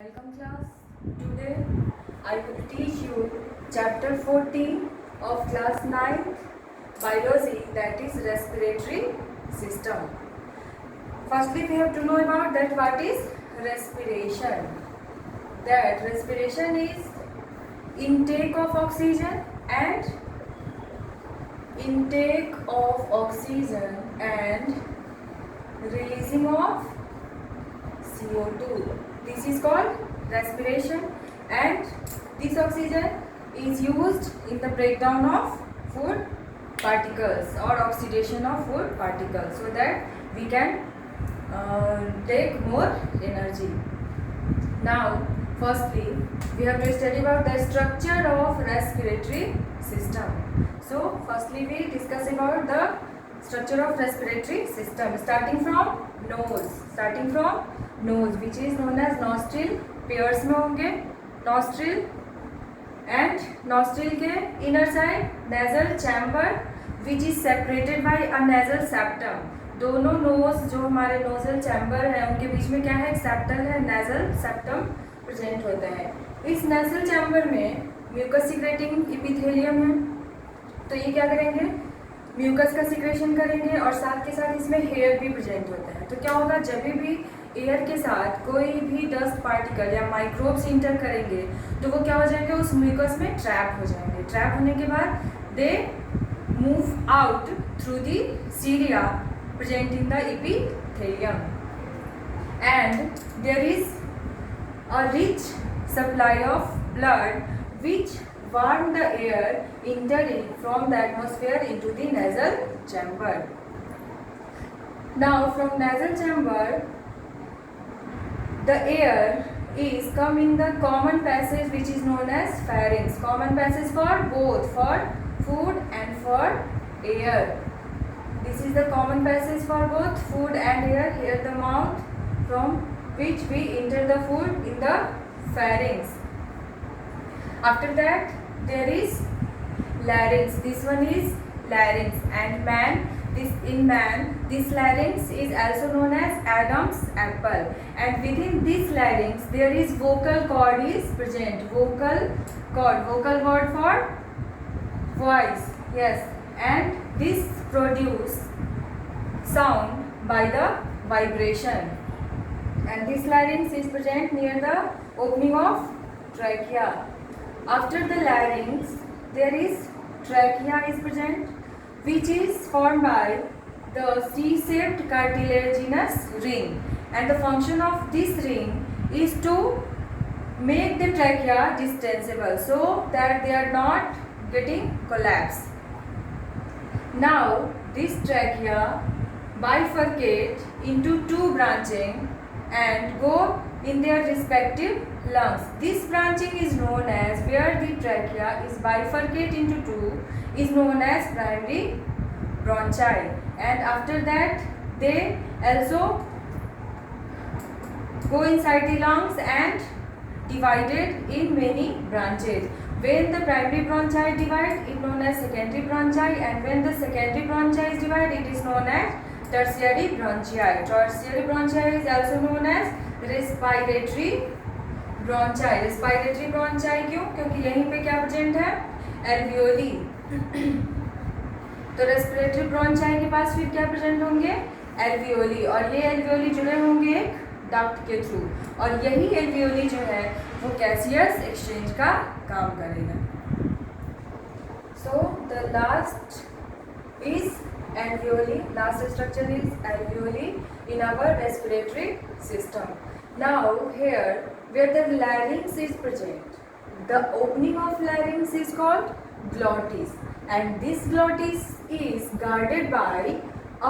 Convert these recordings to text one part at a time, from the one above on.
Welcome class. Today I will teach you chapter 14 of class 9 biology, that is respiratory system. Firstly we have to know about that what is respiration. That respiration is intake of oxygen and releasing of CO2. This is called respiration, and this oxygen is used in the breakdown of food particles or oxidation of food particles, so that we can take more energy. Now firstly we have to study about the structure of respiratory system. So firstly we discuss about the structure of respiratory system, starting from nose, which is known as nostril. Pairs में होंगे nostril and nostril के inner side nasal chamber which is separated by a nasal septum. दोनों nose जो हमारे nasal chamber है उनके बीच में क्या है, एक septum है, nasal septum present होता है. इस nasal chamber में mucus secreting epithelium है, तो ये क्या करेंगे, म्यूकस का सिक्रेशन करेंगे और साथ के साथ इसमें हेयर भी प्रेजेंट होता है. तो क्या होगा, जब भी एयर के साथ कोई भी डस्ट पार्टिकल या माइक्रोब्स इंटर करेंगे तो वो क्या हो जाएंगे, उस म्यूकस में ट्रैप हो जाएंगे. ट्रैप होने के बाद they move out through the cilia present in the epithelium and there is a rich supply of blood which warm the air entering from the atmosphere into the nasal chamber. Now from nasal chamber the air is come in the common passage which is known as pharynx. Common passage for both, for food and for air. This is the common passage for both food and air. Here the mouth from which we enter the food in the pharynx. After that there is larynx. This one is larynx, and this larynx is also known as Adam's apple, and within this larynx there is vocal cord is present. Vocal cord for voice, yes, and this produce sound by the vibration, and this larynx is present near the opening of trachea. After the larynx there is trachea is present, which is formed by the C-shaped cartilaginous ring, and the function of this ring is to make the trachea distensible so that they are not getting collapsed. Now this trachea bifurcate into two branching and go in their respective lungs. This branching is known as, where the trachea is bifurcate into two, is known as primary bronchi, and after that they also go inside the lungs and divided in many branches. When the primary bronchi divide, it is known as secondary bronchi, and when the secondary bronchi is divided, it is known as tertiary bronchi. Tertiary bronchi is also known as respiratory bronchi. Respiratory bronchi क्यों? क्योंकि यहीं पे क्या present है, alveoli. तो respiratory ब्रोंचाई के पास फिर क्या प्रेजेंट होंगे, एल्वियोली, और ये एल्वियोली जुड़े होंगे एक डक्ट के थ्रू, और यही एल्वियोली जो है वो गैसियस एक्सचेंज का काम करेगा. So the last is alveoli. Last structure is alveoli in our respiratory system. Now here where the larynx is present, the opening of larynx is called glottis, and this glottis is guarded by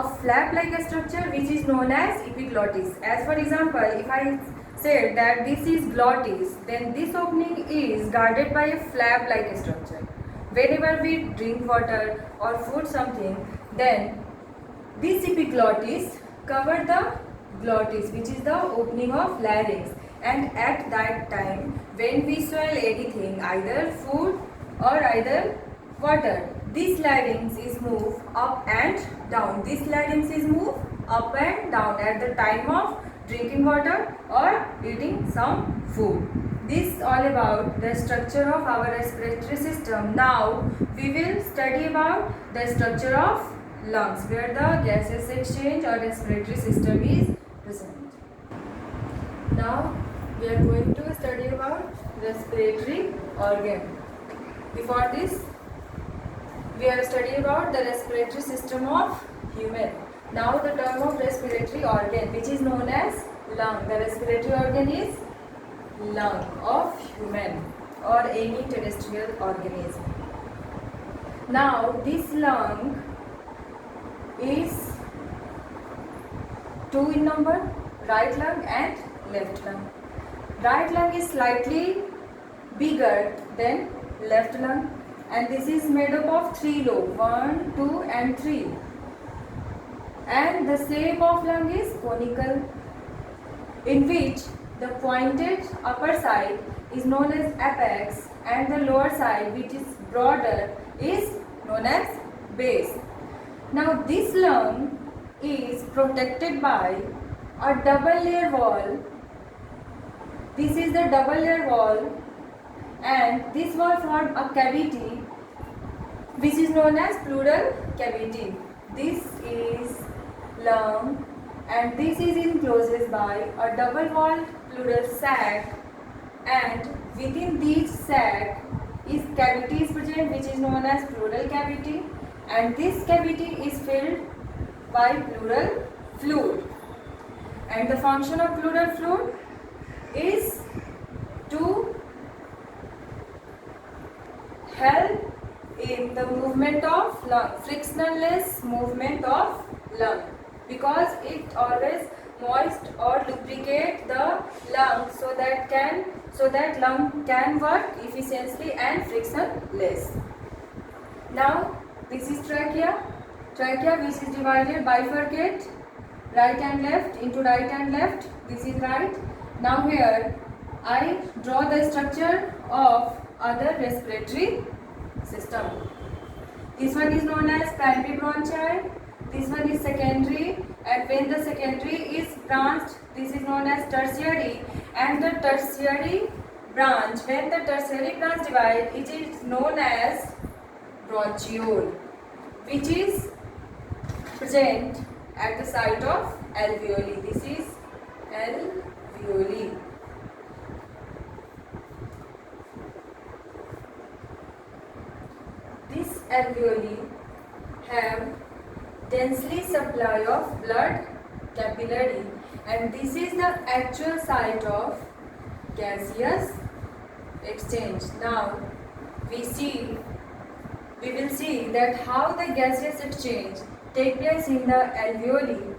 a flap like a structure which is known as epiglottis. As for example, if I said that this is glottis, then this opening is guarded by a flap like a structure. Whenever we drink water or food something, then this epiglottis cover the glottis, which is the opening of larynx, and at that time when we swallow anything, either food or either water, this larynx is moved up and down. This larynx is moved up and down at the time of drinking water or eating some food. This is all about the structure of our respiratory system. Now we will study about the structure of lungs, where the gaseous exchange or respiratory system is present. Now we are going to study about respiratory organ. Before this, we have studied about the respiratory system of human. Now the term of respiratory organ, which is known as lung. The respiratory organ is lung of human or any terrestrial organism. Now this lung is two in number, right lung and left lung. Right lung is slightly bigger than left lung, and this is made up of three lobes, 1, 2 and 3. And the shape of lung is conical, in which the pointed upper side is known as apex and the lower side, which is broader, is known as base. Now this lung is protected by a double layer wall. This is the double layer wall, and this wall forms a cavity which is known as pleural cavity. This is lung, and this is enclosed by a double walled pleural sac, and within this sac is cavity is present, which is known as pleural cavity, and this cavity is filled by pleural fluid. And the function of pleural fluid is to help in the movement of lung, frictionless movement of lung, because it always moist or lubricate the lung so that lung can work efficiently and frictionless. Now this is trachea which is divided, bifurcate right and left into right and left. This is right. Now here I draw the structure of other respiratory system. This one is known as primary bronchi, this one is secondary, and when the secondary is branched, this is known as tertiary, and the tertiary branch, when the tertiary branch divides, it is known as bronchiole, which is present at the site of alveoli. This is alveoli. This alveoli have densely supply of blood capillary, and this is the actual site of gaseous exchange. Now we will see that how the gaseous exchange take place in the alveoli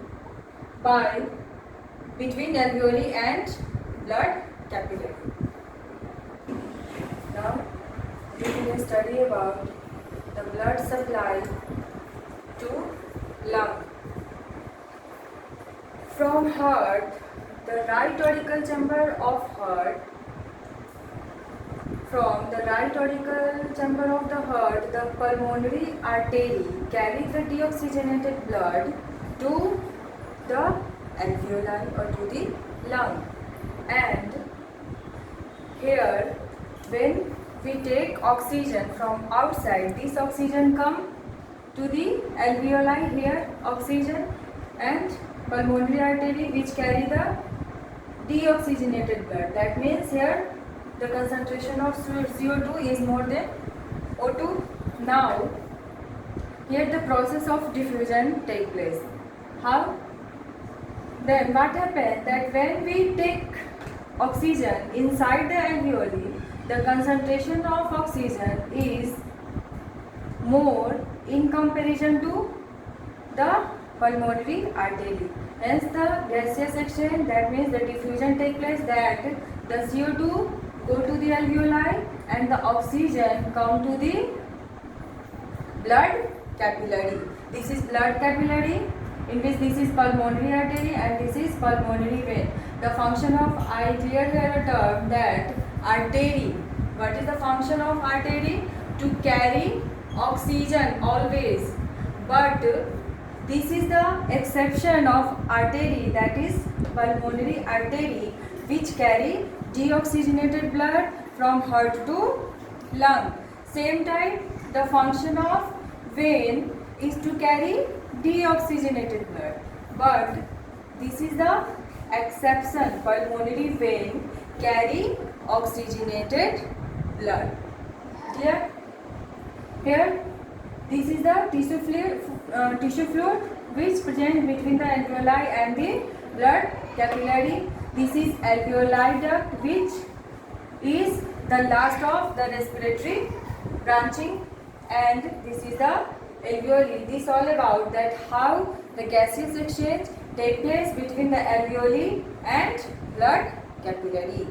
by between alveoli and blood capillary. Now we will study about the blood supply to lung. From heart, the right auricle chamber of heart, from the right auricle chamber of the heart, the pulmonary artery carries the deoxygenated blood to the alveoli or to the lung. And here, when we take oxygen from outside, this oxygen comes to the alveoli, here oxygen, and pulmonary artery which carry the deoxygenated blood. That means here the concentration of CO2 is more than O2. Now here the process of diffusion take place. How? Then what happens that when we take oxygen inside the alveoli, the concentration of oxygen is more in comparison to the pulmonary artery. Hence the gaseous exchange, that means the diffusion take place, that the CO2 go to the alveoli and the oxygen come to the blood capillary. This is blood capillary, in which this is pulmonary artery and this is pulmonary vein. The function of, I cleared here a term that artery. What is the function of artery? To carry oxygen always. But this is the exception of artery, that is pulmonary artery which carry deoxygenated blood from heart to lung. Same time, the function of vein is to carry deoxygenated blood. But this is the exception. Pulmonary vein carry oxygenated blood. Clear? Here, this is the tissue fluid which present between the alveoli and the blood capillary. This is alveoli duct which is the last of the respiratory branching, and this is the alveoli. This all about that how the gaseous exchange take place between the alveoli and blood capillary.